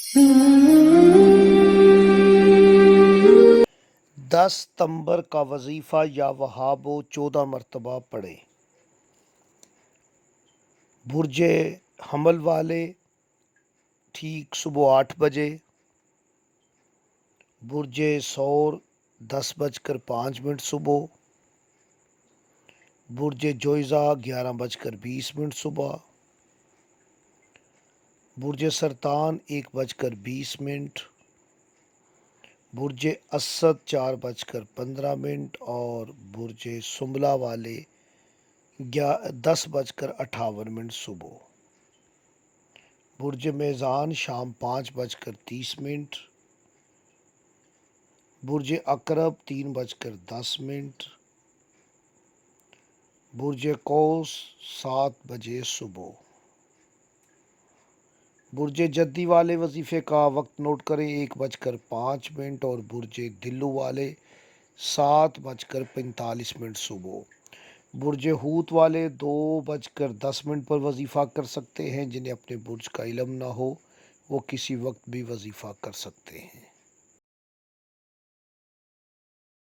10 ستمبر کا وظیفہ یا وہابو 14 مرتبہ پڑھیں۔ برج حمل والے ٹھیک صبح 8 بجے، برج ثور 10:05 صبح، برج جوئزہ 11:20 صبح، برج سرطان 1:20، برج اسد 4:15 اور برج سنبلہ والے 10:58 صبح، برج میزان شام 5:30، برج عقرب 3:10، برج قوس 7 بجے صبح۔ برج جدی والے وظیفے کا وقت نوٹ کریں 1:05 اور برج دلو والے 7:45 صبح۔ برج حوت والے 2:10 پر وظیفہ کر سکتے ہیں۔ جنہیں اپنے برج کا علم نہ ہو وہ کسی وقت بھی وظیفہ کر سکتے ہیں۔